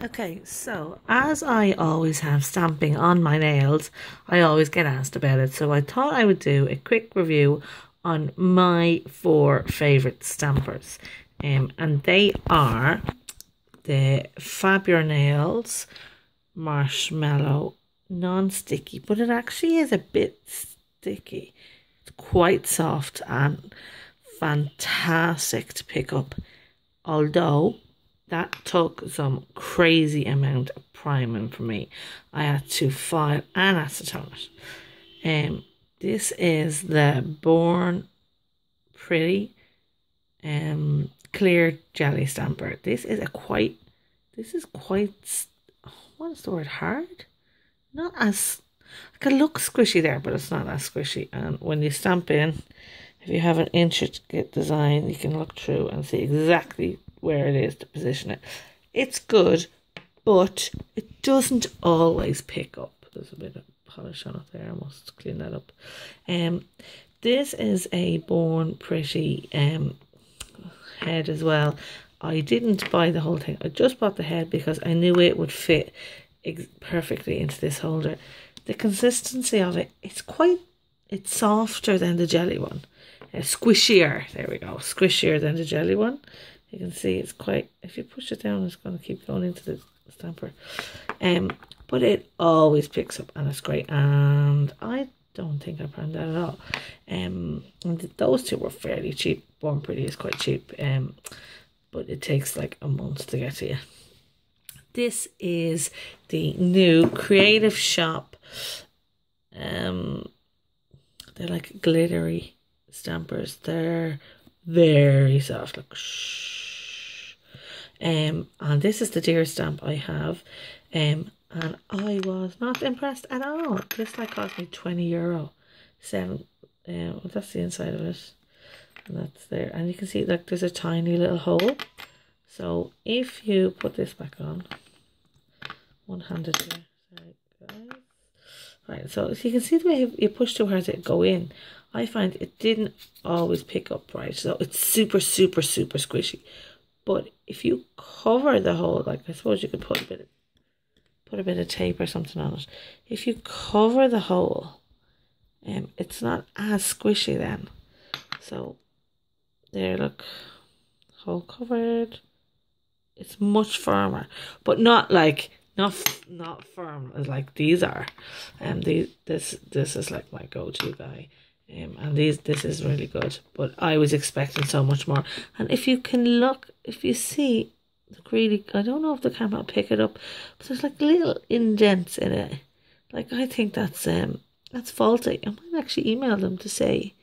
Okay, so as I always have stamping on my nails, I always get asked about it. So I thought I would do a quick review on my four favourite stampers. And they are the Fab Your Nails Marshmallow Non-Sticky, but it actually is a bit sticky. It's quite soft and fantastic to pick up, although that took some crazy amount of priming for me. I had to file and acetone it. This is the Born Pretty clear jelly stamper. This is quite, what is the word, hard? Not as, it can look squishy there, but it's not as squishy. And when you stamp in, if you have an intricate design, you can look through and see exactly where it is to position it. It's good, but it doesn't always pick up. There's a bit of polish on it there. I must clean that up. This is a Born Pretty head as well. I didn't buy the whole thing. I just bought the head because I knew it would fit perfectly into this holder. The consistency of it, it's softer than the jelly one. Squishier, there we go, squishier than the jelly one. You can see it's quite, if you push it down, it's going to keep going into the stamper. But it always picks up and it's great. And I don't think I primed that at all. And those two were fairly cheap. Born Pretty is quite cheap. But it takes like a month to get to you. This is the new Creative Shop. They're like glittery stampers. They're very soft. Look, shh. And this is the deer stamp I have. And I was not impressed at all. This like cost me €20. Well, that's the inside of it. And that's there. And you can see like there's a tiny little hole. So if you put this back on, one-handed here. Sorry, guys. Right, so you can see the way you push too hard to go in. I find it didn't always pick up right. So it's super, super, super squishy. But if you cover the hole, like I suppose you could put a bit of tape or something on it. If you cover the hole, it's not as squishy then. So there, look, hole covered. It's much firmer, but not firm as like these are. This is like my go-to guy. And this is really good, but I was expecting so much more. And if you can look, if you see, really, I don't know if the camera will pick it up, but there's like little indents in it. Like I think that's faulty. I might actually email them to say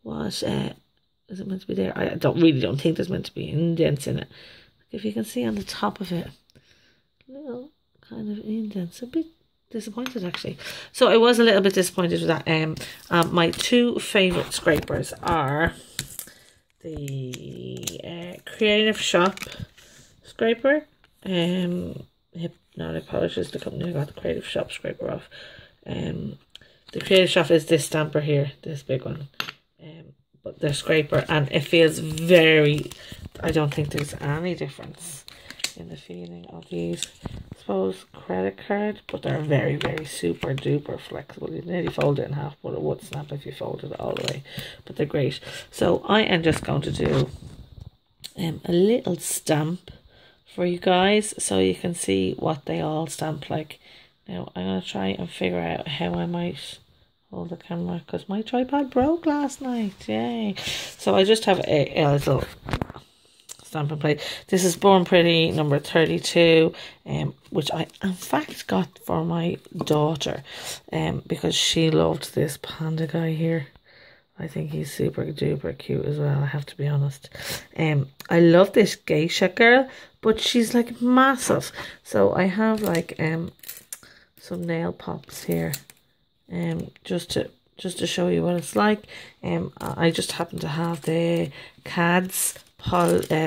what is it meant to be there. I don't think there's meant to be indents in it. Like if you can see on the top of it, little kind of indents. A bit disappointed actually. So I was a little bit disappointed with that. My two favourite scrapers are the Creative Shop scraper. Hypnotic Polish is the company I got the Creative Shop scraper off. The Creative Shop is this stamper here, this big one. But the scraper, and it feels very, I don't think there's any difference in the feeling of these. I suppose credit card, but they're very, very super duper flexible. You nearly fold it in half, but it would snap if you folded it all the way. But they're great. So I am just going to do a little stamp for you guys so you can see what they all stamp like. Now I'm going to try and figure out how I might hold the camera because my tripod broke last night. Yay. So I just have a little stamping plate. This is Born Pretty number 32, which I in fact got for my daughter because she loved this panda guy here. I think he's super duper cute as well, I have to be honest. I love this geisha girl, but she's like massive. So I have like some nail pops here, just to show you what it's like. I just happen to have the CADS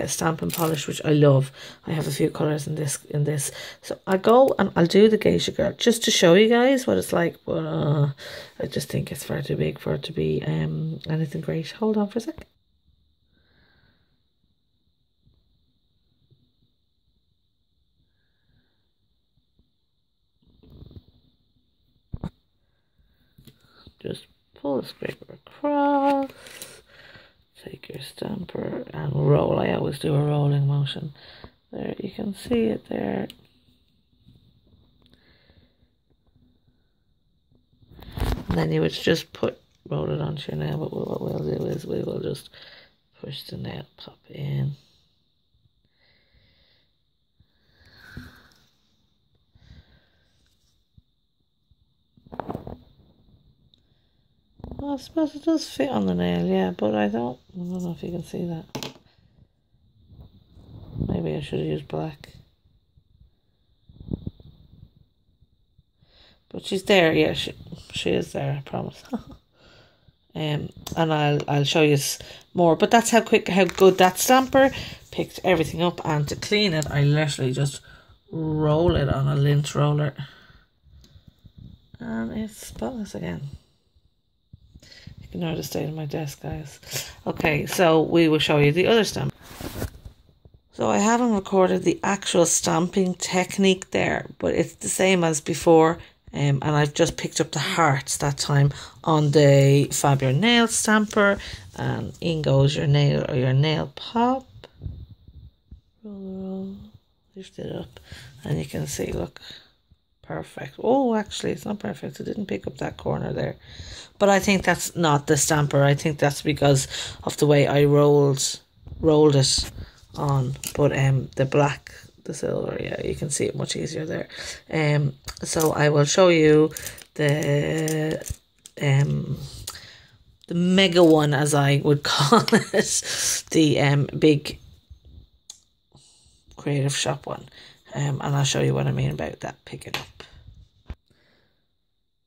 stamp and polish, which I love. I have a few colours in this. So I go and I'll do the geisha girl just to show you guys what it's like, but I just think it's far too big for it to be anything great. Hold on for a sec. just pull the scraper across, take your stamper and roll. I always do a rolling motion. There, you can see it there. And then you would just roll it onto your nail, but what we'll do is we will just push the nail pop in. Well, I suppose it does fit on the nail, yeah, but I don't know if you can see that. Maybe I should have used black. But she's there, yeah, she is there, I promise. And I'll show you more. But that's how good that stamper picked everything up. And to clean it, I literally just roll it on a lint roller. And it's spotless again. Ignore the state of my desk, guys. Okay, so we will show you the other stamp. So I haven't recorded the actual stamping technique there, but it's the same as before. And I've just picked up the hearts that time on the Fab Your Nail stamper. And in goes your nail or your nail pop. Roll, lift it up. And you can see, look, perfect. Oh, actually, it's not perfect. I didn't pick up that corner there. But I think that's not the stamper. I think that's because of the way I rolled it on. But the black, the silver, yeah, you can see it much easier there. So I will show you the mega one, as I would call it, the big Creative Shop one, and I'll show you what I mean about that picking up.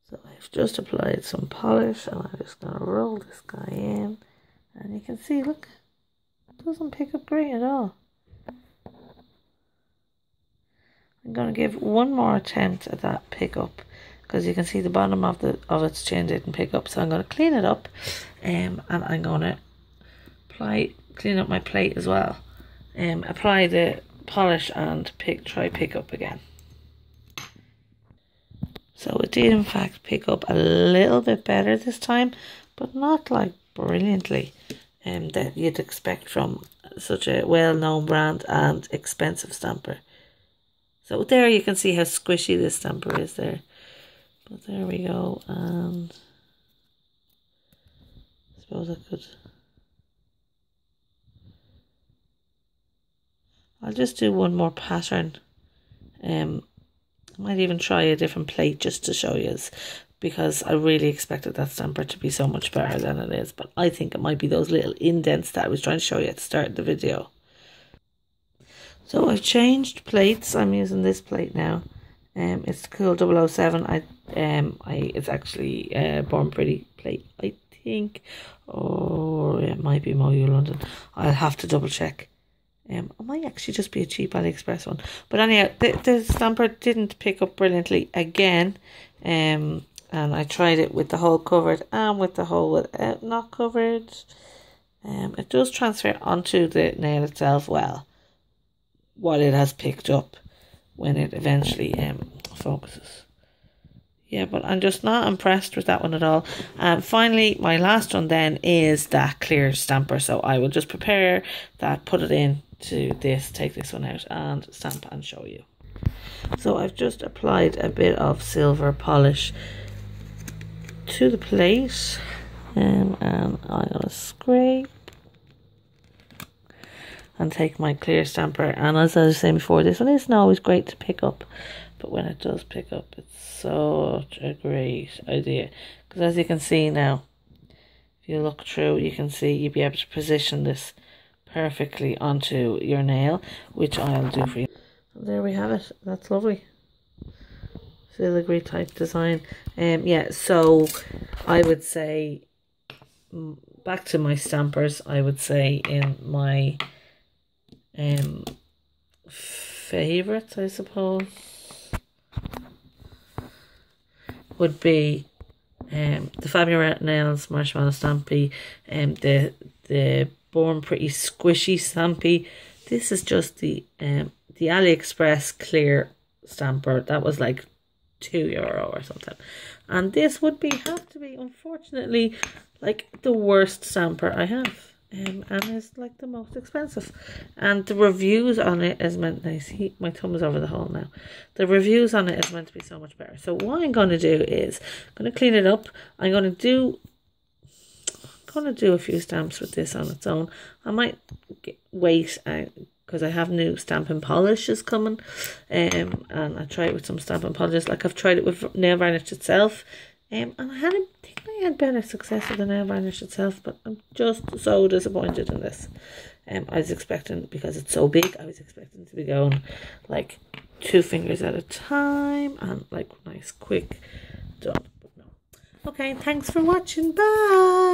So I've just applied some polish, and I'm just going to roll this guy in, and you can see, look, it doesn't pick up great at all. I'm going to give one more attempt at that pickup, because you can see the bottom of its chin didn't pick up. So I'm going to clean it up, and I'm going to clean up my plate as well. Apply the polish and try pick up again. So it did in fact pick up a little bit better this time, but not like brilliantly that you'd expect from such a well-known brand and expensive stamper. So there you can see how squishy this stamper is there. But there we go, and I suppose I could... I'll just do one more pattern. I might even try a different plate just to show you, because I really expected that stamper to be so much better than it is. But I think it might be those little indents that I was trying to show you at the start of the video. So I've changed plates. I'm using this plate now. It's the Cool 007. It's actually Born Pretty plate, I think, or it might be Moyu London. I'll have to double check. It might actually just be a cheap AliExpress one. But anyhow, the stamper didn't pick up brilliantly again. And I tried it with the hole covered and with the hole without not covered. It does transfer onto the nail itself well, what it has picked up when it eventually focuses. Yeah, but I'm just not impressed with that one at all. And finally, my last one then is that clear stamper. So I will just prepare that, put it in to this, take this one out and stamp and show you. So I've just applied a bit of silver polish to the plate, and I'm going to scrape and take my clear stamper. And as I was saying before, this one isn't always great to pick up, but when it does pick up, it's such a great idea. Because as you can see now, if you look through, you can see you'll be able to position this perfectly onto your nail, which I'll do for you. And there we have it. That's lovely. Filigree type design. Yeah, so I would say, back to my stampers, I would say in my favourites, I suppose, would be the Fab Your Nails Marshmallow Stampy, the Born Pretty Squishy Stampy. This is just the AliExpress clear stamper. That was like €2 or something. And this would have to be, unfortunately, like the worst stamper I have. And it's like the most expensive. And the reviews on it is meant, nice. My thumb is over the hole now. The reviews on it is meant to be so much better. So what I'm going to do is, I'm going to clean it up. I'm going to do a few stamps with this on its own. I might wait because I have new stamping polishes coming. And I try it with some stamping polishes. Like I've tried it with nail varnish itself. And I think I had better success with the nail varnish itself, but I'm just so disappointed in this. I was expecting, because it's so big, I was expecting to be going like 2 fingers at a time and like nice quick done, but no. Okay, thanks for watching. Bye.